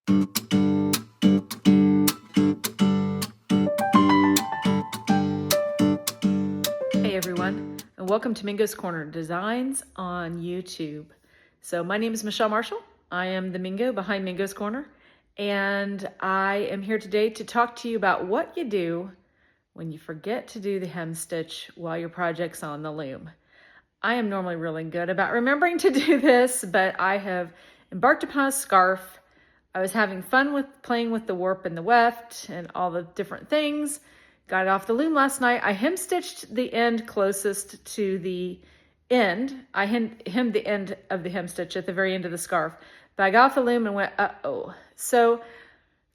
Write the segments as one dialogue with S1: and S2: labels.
S1: Hey everyone, and welcome to Mingo's Corner Designs on YouTube. So my name is Michelle Marshall. I am the Mingo behind Mingo's Corner, and I am here today to talk to you about what you do when you forget to do the hem stitch while your project's on the loom. I am normally really good about remembering to do this, but I have embarked upon a scarf. I was having fun with playing with the warp and the weft and all the different things. Got it off the loom last night. I hem stitched the end closest to the end. I hemmed the end of the hem stitch at the very end of the scarf, but I got off the loom and went, uh-oh. So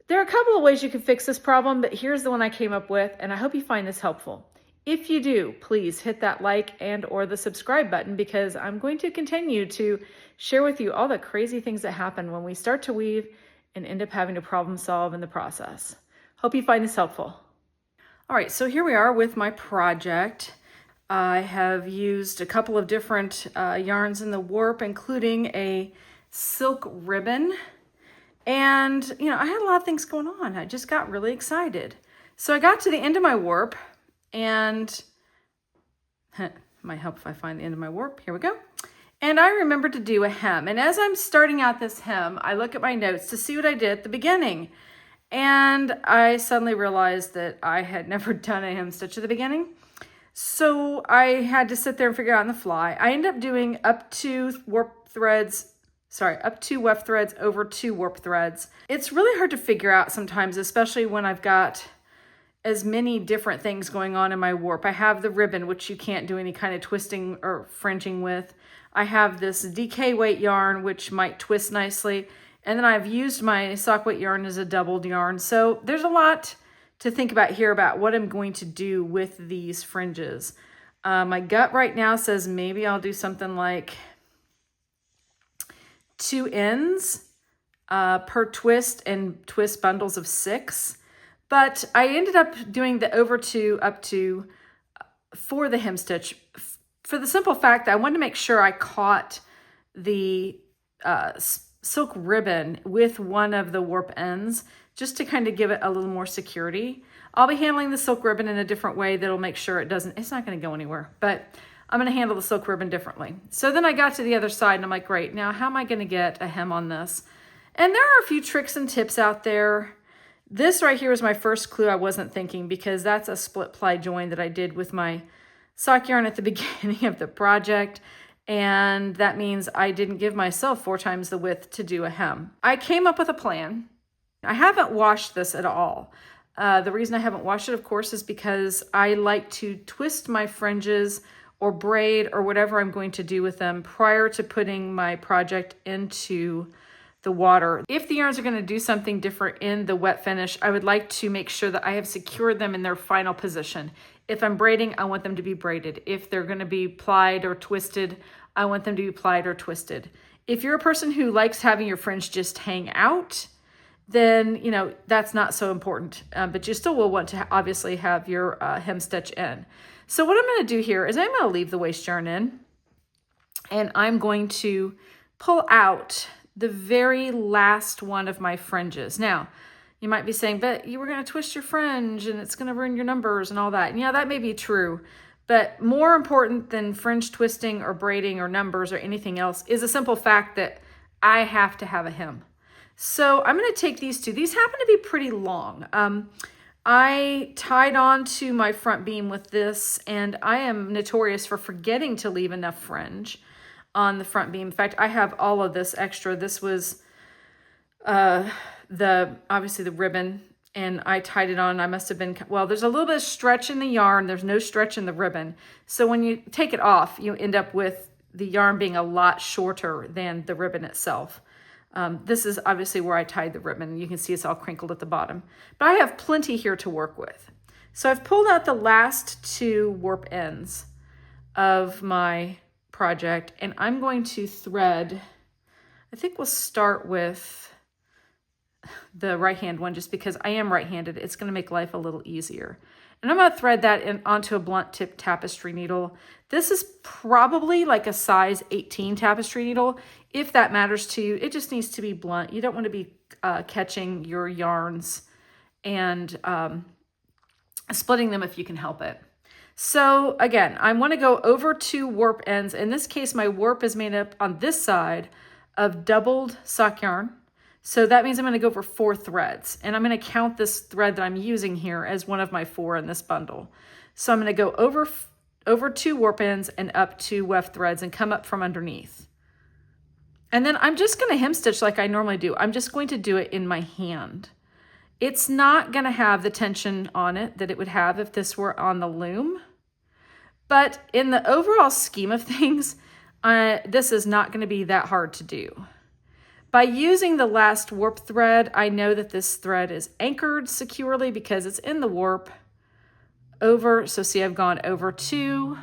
S1: there are a couple of ways you can fix this problem, but here's the one I came up with, and I hope you find this helpful. If you do, please hit that like and or the subscribe button, because I'm going to continue to share with you all the crazy things that happen when we start to weave and end up having to problem solve in the process. Hope you find this helpful. All right, so here we are with my project. I have used a couple of different yarns in the warp, including a silk ribbon. And, you know, I had a lot of things going on. I just got really excited. So I got to the end of my warp, and might help if I find the end of my warp. Here we go. And I remembered to do a hem. And as I'm starting out this hem, I look at my notes to see what I did at the beginning. And I suddenly realized that I had never done a hem stitch at the beginning. So I had to sit there and figure out on the fly. I ended up doing up to weft threads over 2 warp threads. It's really hard to figure out sometimes, especially when I've got as many different things going on in my warp. I have the ribbon, which you can't do any kind of twisting or fringing with. I have this DK weight yarn, which might twist nicely. And then I've used my sock weight yarn as a doubled yarn. So there's a lot to think about here about what I'm going to do with these fringes. My gut right now says maybe I'll do something like 2 ends per twist, and twist bundles of 6. But I ended up doing the over 2 up to for the hem stitch, for the simple fact that I wanted to make sure I caught the silk ribbon with one of the warp ends, just to kind of give it a little more security. I'll be handling the silk ribbon in a different way that'll make sure it's not going to go anywhere, but I'm going to handle the silk ribbon differently. So then I got to the other side and I'm like, great, now how am I going to get a hem on this? And there are a few tricks and tips out there. This right here was my first clue I wasn't thinking, because that's a split ply join that I did with my sock yarn at the beginning of the project. And that means I didn't give myself 4 times the width to do a hem. I came up with a plan. I haven't washed this at all. The reason I haven't washed it, of course, is because I like to twist my fringes or braid or whatever I'm going to do with them prior to putting my project into the water. If the yarns are going to do something different in the wet finish, I would like to make sure that I have secured them in their final position. If I'm braiding, I want them to be braided. If they're going to be plied or twisted, I want them to be plied or twisted. If you're a person who likes having your fringe just hang out, then, you know, that's not so important. But you still will want to obviously have your hem stitch in. So what I'm going to do here is I'm going to leave the waste yarn in, and I'm going to pull out the very last one of my fringes. Now, you might be saying, but you were going to twist your fringe and it's going to ruin your numbers and all that. And yeah, that may be true. But more important than fringe twisting or braiding or numbers or anything else is a simple fact that I have to have a hem. So I'm going to take these 2. These happen to be pretty long. I tied on to my front beam with this, and I am notorious for forgetting to leave enough fringe on the front beam. In fact, I have all of this extra. This was obviously the ribbon, and I tied it on. I must have been, well, there's a little bit of stretch in the yarn. There's no stretch in the ribbon. So when you take it off, you end up with the yarn being a lot shorter than the ribbon itself. This is obviously where I tied the ribbon. You can see it's all crinkled at the bottom, but I have plenty here to work with. So I've pulled out the last 2 warp ends of my project, and I'm going to thread, I think we'll start with the right hand one, just because I am right-handed. It's going to make life a little easier. And I'm going to thread that onto a blunt tip tapestry needle. This is probably like a size 18 tapestry needle. If that matters to you, it just needs to be blunt. You don't want to be catching your yarns and splitting them if you can help it. So again, I want to go over 2 warp ends. In this case, my warp is made up on this side of doubled sock yarn. So that means I'm going to go over 4 threads, and I'm going to count this thread that I'm using here as one of my 4 in this bundle. So I'm going to go over 2 warp ends and up 2 weft threads and come up from underneath. And then I'm just going to hem stitch like I normally do. I'm just going to do it in my hand. It's not going to have the tension on it that it would have if this were on the loom. But in the overall scheme of things, this is not going to be that hard to do. By using the last warp thread, I know that this thread is anchored securely because it's in the warp over. So see, I've gone over 2,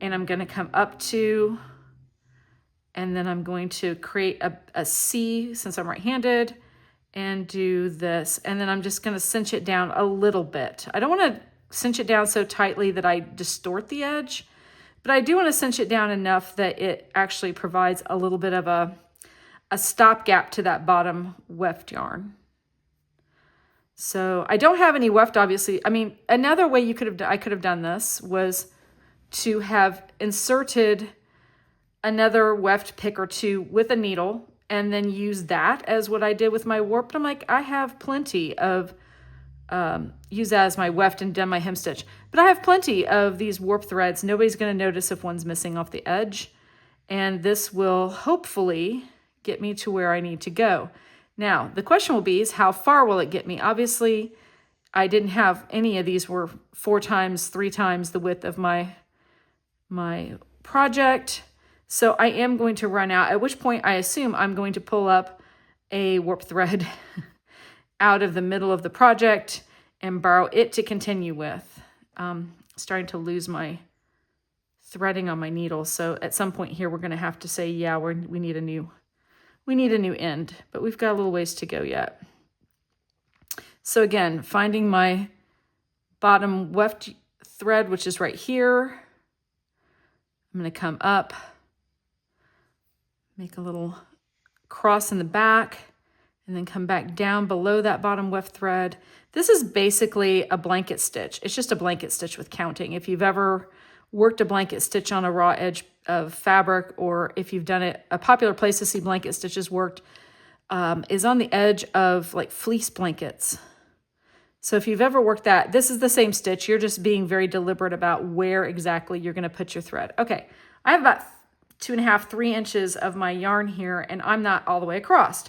S1: and I'm going to come up 2, and then I'm going to create a C since I'm right-handed and do this. And then I'm just going to cinch it down a little bit. I don't want to cinch it down so tightly that I distort the edge, but I do want to cinch it down enough that it actually provides a little bit of a stopgap to that bottom weft yarn. So I don't have any weft, obviously. I mean, another way I could have done this was to have inserted another weft pick or 2 with a needle and then use that as what I did with my warp. But I'm like, I have plenty of, use that as my weft and done my hem stitch. But I have plenty of these warp threads. Nobody's going to notice if one's missing off the edge. And this will hopefully get me to where I need to go. Now, the question will be is how far will it get me? Obviously, I didn't have any of these were 4 times, 3 times the width of my project. So I am going to run out, at which point I assume I'm going to pull up a warp thread out of the middle of the project and borrow it to continue with. Starting to lose my threading on my needle. So at some point here, we're going to have to say, yeah, we need a new end, but we've got a little ways to go yet. So again, finding my bottom weft thread, which is right here. I'm going to come up, make a little cross in the back, and then come back down below that bottom weft thread. This is basically a blanket stitch. It's just a blanket stitch with counting. If you've ever worked a blanket stitch on a raw edge of fabric, or if you've done it, a popular place to see blanket stitches worked is on the edge of like fleece blankets. So if you've ever worked that, this is the same stitch. You're just being very deliberate about where exactly you're going to put your thread. Okay, I have about 2.5, 3 inches of my yarn here, and I'm not all the way across.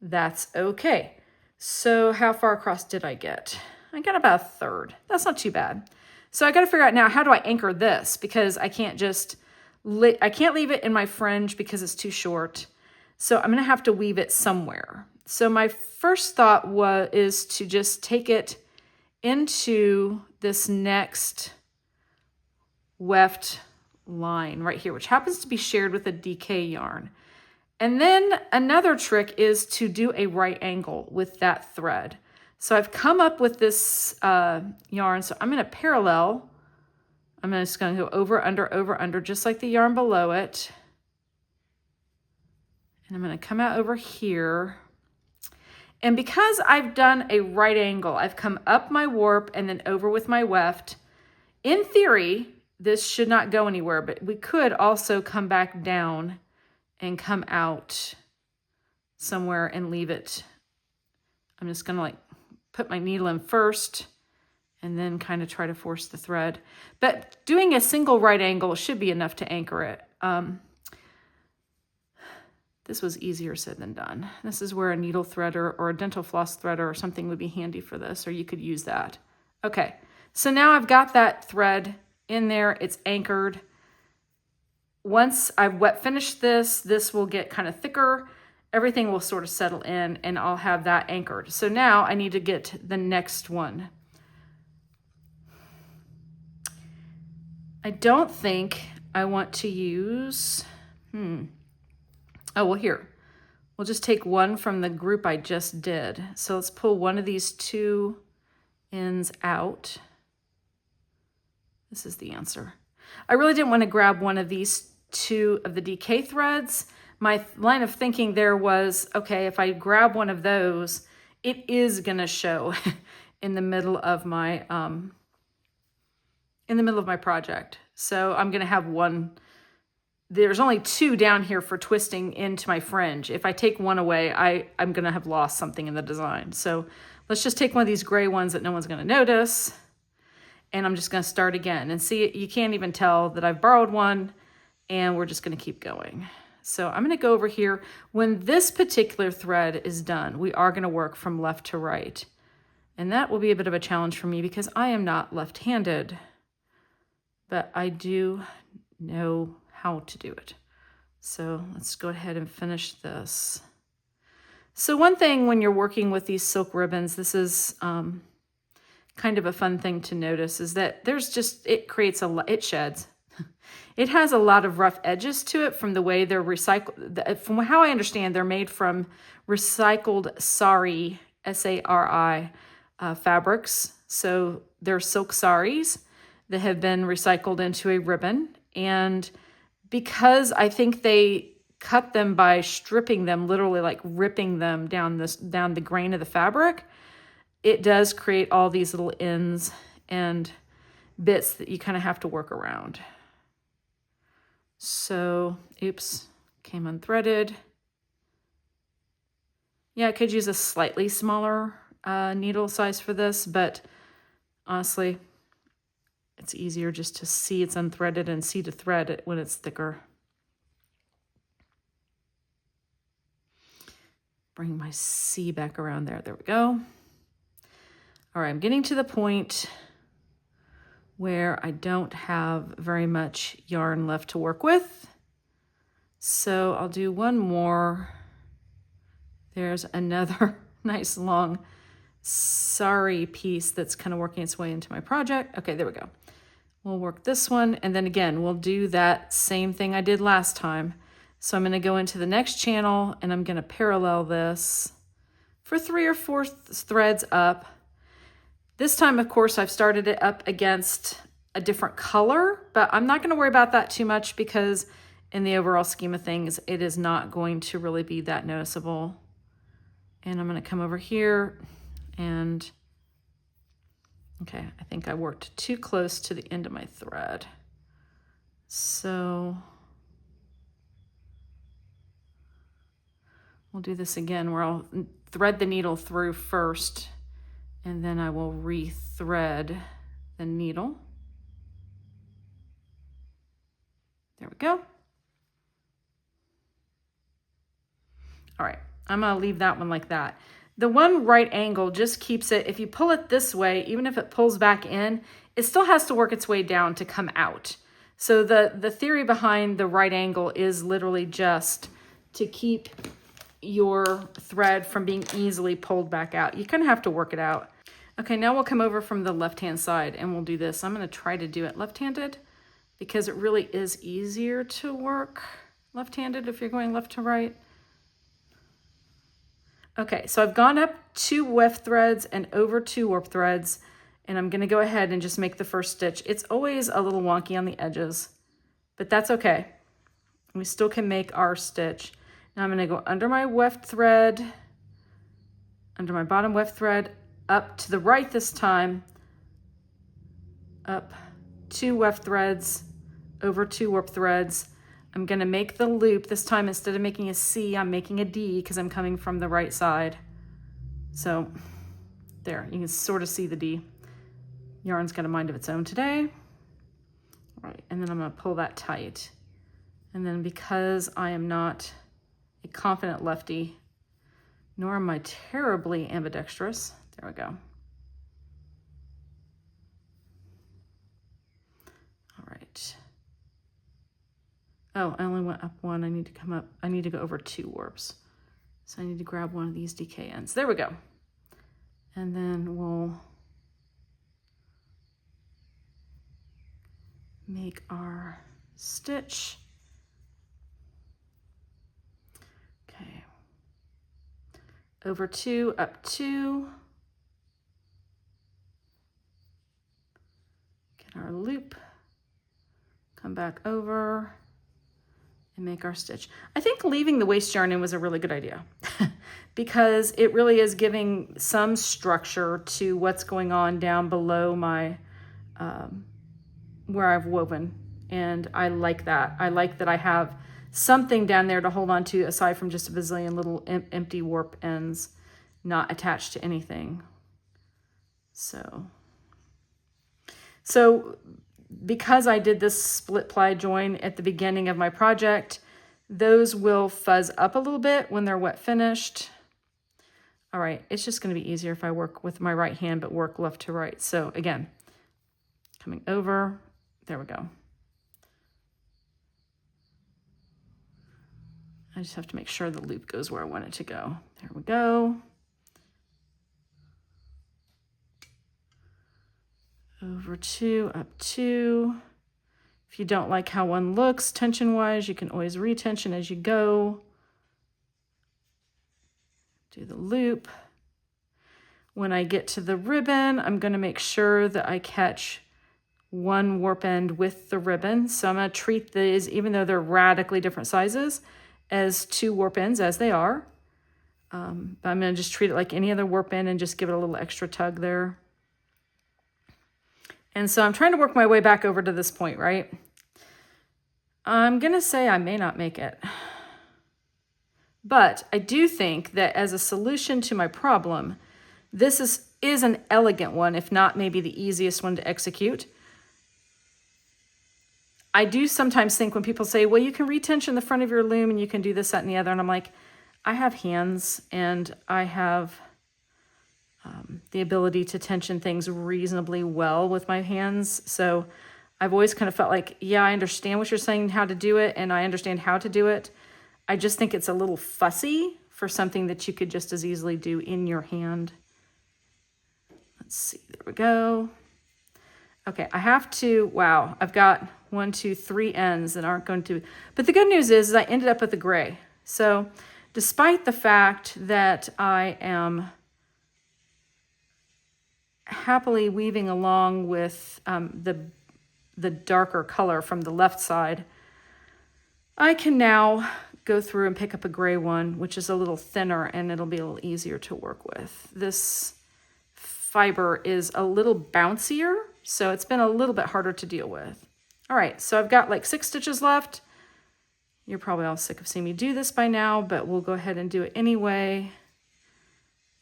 S1: That's okay. So how far across did I get? I got about 1/3. That's not too bad. So I got to figure out now, how do I anchor this? Because I can't just, I can't leave it in my fringe because it's too short. So I'm going to have to weave it somewhere. So my first thought is to just take it into this next weft line right here, which happens to be shared with a DK yarn. And then another trick is to do a right angle with that thread. So I've come up with this yarn, so I'm going to parallel. I'm just going to go over, under, just like the yarn below it. And I'm going to come out over here. And because I've done a right angle, I've come up my warp and then over with my weft. In theory, this should not go anywhere, but we could also come back down and come out somewhere and leave it. I'm just going to like put my needle in first and then kind of try to force the thread. But doing a single right angle should be enough to anchor it. This was easier said than done. This is where a needle threader or a dental floss threader or something would be handy for this, or you could use that. Okay, so now I've got that thread in there. It's anchored. Once I've wet finished this will get kind of thicker. Everything will sort of settle in and I'll have that anchored. So now I need to get the next one. I don't think I want to use, oh, well here, we'll just take one from the group I just did. So let's pull one of these 2 ends out. This is the answer. I really didn't want to grab one of these 2 of the DK threads, my line of thinking there was, okay, if I grab one of those, it is gonna show in the middle of my project. So I'm gonna have one. There's only two down here for twisting into my fringe. If I take one away, I'm gonna have lost something in the design. So let's just take one of these gray ones that no one's gonna notice. And I'm just gonna start again. And see, you can't even tell that I've borrowed one, and we're just gonna keep going. So I'm gonna go over here. When this particular thread is done, we are gonna work from left to right. And that will be a bit of a challenge for me because I am not left-handed, but I do know how to do it. So let's go ahead and finish this. So one thing when you're working with these silk ribbons, this is kind of a fun thing to notice, is that it creates it sheds. It has a lot of rough edges to it from the way they're recycled. From how I understand, they're made from recycled sari, S-A-R-I, fabrics. So they're silk saris that have been recycled into a ribbon. And because I think they cut them by stripping them, literally like ripping them down the grain of the fabric, it does create all these little ends and bits that you kind of have to work around. So, oops, came unthreaded. Yeah, I could use a slightly smaller needle size for this, but honestly, it's easier just to see it's unthreaded and see to thread it when it's thicker. Bring my C back around there. There we go. All right, I'm getting to the point where I don't have very much yarn left to work with. So I'll do one more. There's another nice long sari piece that's kind of working its way into my project. Okay, there we go. We'll work this one, and then again, we'll do that same thing I did last time. So I'm gonna go into the next channel and I'm gonna parallel this for 3 or 4 threads up. This time, of course, I've started it up against a different color, but I'm not gonna worry about that too much because in the overall scheme of things, it is not going to really be that noticeable. And I'm gonna come over here and, okay, I think I worked too close to the end of my thread. So we'll do this again where I'll thread the needle through first, and then I will re-thread the needle. There we go. All right, I'm gonna leave that one like that. The one right angle just keeps it, if you pull it this way, even if it pulls back in, it still has to work its way down to come out. So the theory behind the right angle is literally just to keep your thread from being easily pulled back out. You kind of have to work it out. Okay, now we'll come over from the left-hand side and we'll do this. I'm gonna try to do it left-handed because it really is easier to work left-handed if you're going left to right. Okay, so I've gone up 2 weft threads and over 2 warp threads, and I'm gonna go ahead and just make the first stitch. It's always a little wonky on the edges, but that's okay. We still can make our stitch. Now I'm gonna go under my weft thread, under my bottom weft thread, up to the right this time, up 2 weft threads, over 2 warp threads. I'm gonna make the loop. This time, instead of making a C, I'm making a D because I'm coming from the right side. So there, you can sort of see the D. Yarn's got a mind of its own today. All right, and then I'm gonna pull that tight. And then because I am not a confident lefty, nor am I terribly ambidextrous, there we go. All right. Oh, I only went up 1. I need to come up. I need to go over 2 warps. So I need to grab one of these DK ends. There we go. And then we'll make our stitch. Okay. Over 2, up 2. Get our loop. Come back over. and make our stitch. I think leaving the waste yarn in was a really good idea because it really is giving some structure to what's going on down below my, where I've woven. And I like that. I like that I have something down there to hold on to aside from just a bazillion little empty warp ends not attached to anything. So because I did this split ply join at the beginning of my project, those will fuzz up a little bit when they're wet finished. All right, it's just going to be easier if I work with my right hand but work left to right. So again, coming over, there we go. I just have to make sure the loop goes where I want it to go. There we go. Over 2, up 2. If you don't like how one looks tension-wise, you can always retension as you go. Do the loop. When I get to the ribbon, I'm going to make sure that I catch one warp end with the ribbon. So I'm going to treat these, even though they're radically different sizes, as 2 warp ends as they are. But I'm going to just treat it like any other warp end and just give it a little extra tug there. And so I'm trying to work my way back over to this point, right? I'm going to say I may not make it. But I do think that as a solution to my problem, this is an elegant one, if not maybe the easiest one to execute. I do sometimes think when people say, well, you can retension the front of your loom and you can do this, that, and the other. And I'm like, I have hands and I have the ability to tension things reasonably well with my hands. So I've always kind of felt like, yeah, I understand what you're saying, how to do it, and I understand how to do it. I just think it's a little fussy for something that you could just as easily do in your hand. Let's see, there we go. Okay, I have to, wow, I've got 1, 2, 3 ends that aren't going to, but the good news is I ended up with the gray. So despite the fact that I am happily weaving along with the darker color from the left side, I can now go through and pick up a gray one, which is a little thinner and it'll be a little easier to work with. This fiber is a little bouncier, so it's been a little bit harder to deal with. All right, so I've got like 6 stitches left. You're probably all sick of seeing me do this by now, but we'll go ahead and do it anyway.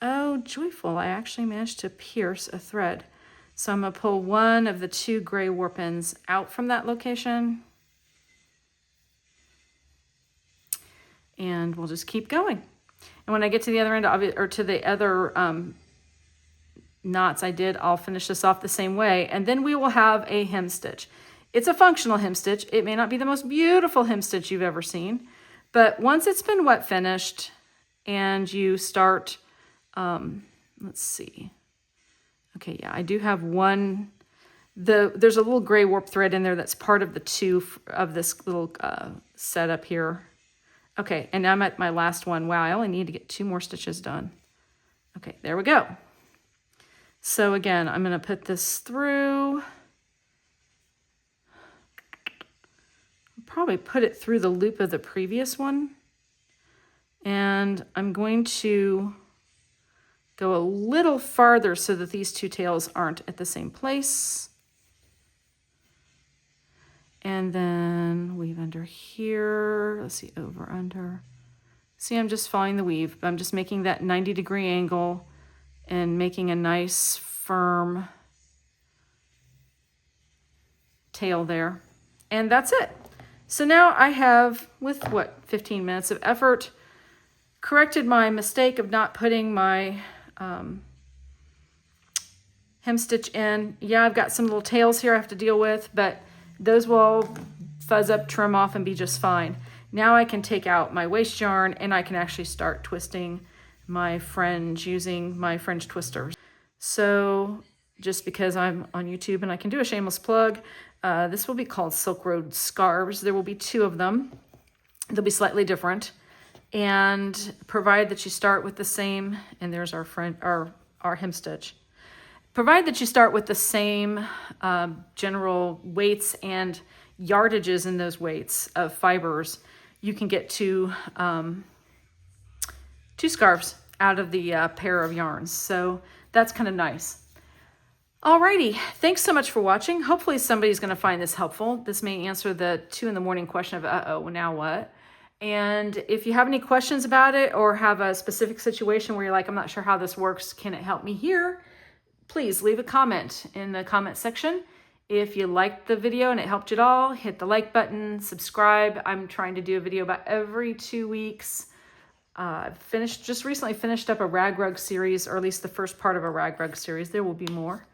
S1: Oh, joyful, I actually managed to pierce a thread. So I'm gonna pull one of the 2 gray warp ends out from that location. And we'll just keep going. And when I get to the other end, or to the other knots I did, I'll finish this off the same way. And then we will have a hem stitch. It's a functional hem stitch. It may not be the most beautiful hem stitch you've ever seen, but once it's been wet finished and you start, let's see. Okay, yeah, I do have one. There's a little gray warp thread in there that's part of the 2 of this little setup here. Okay, and now I'm at my last one. Wow, I only need to get 2 more stitches done. Okay, there we go. So again, I'm going to put this through. I'll probably put it through the loop of the previous one. And I'm going to go a little farther so that these 2 tails aren't at the same place. And then weave under here. Let's see, over, under. See, I'm just following the weave. I'm just making that 90-degree angle and making a nice firm tail there. And that's it. So now I have, with what, 15 minutes of effort, corrected my mistake of not putting my hem stitch in. Yeah, I've got some little tails here I have to deal with, but those will all fuzz up, trim off, and be just fine. Now I can take out my waste yarn and I can actually start twisting my fringe using my fringe twisters. So just because I'm on YouTube and I can do a shameless plug, this will be called Silk Road Scarves. There will be 2 of them. They'll be slightly different. And provided that you start with the same, and there's our hem stitch. Provided that you start with the same general weights and yardages in those weights of fibers, you can get two scarves out of the pair of yarns. So that's kind of nice. Alrighty, thanks so much for watching. Hopefully somebody's going to find this helpful. This may answer the 2 in the morning question of, uh-oh, now what? And if you have any questions about it or have a specific situation where you're like, I'm not sure how this works, can it help me here? Please leave a comment in the comment section. If you liked the video and it helped you at all, hit the like button, subscribe. I'm trying to do a video about every 2 weeks. Just recently finished up a rag rug series, or at least the first part of a rag rug series. There will be more.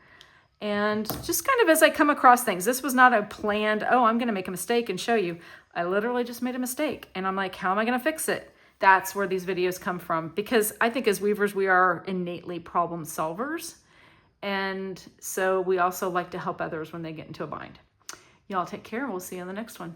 S1: And just kind of as I come across things, this was not a planned, oh, I'm going to make a mistake and show you. I literally just made a mistake and I'm like, how am I going to fix it? That's where these videos come from, because I think as weavers, we are innately problem solvers. And so we also like to help others when they get into a bind. Y'all take care. We'll see you on the next one.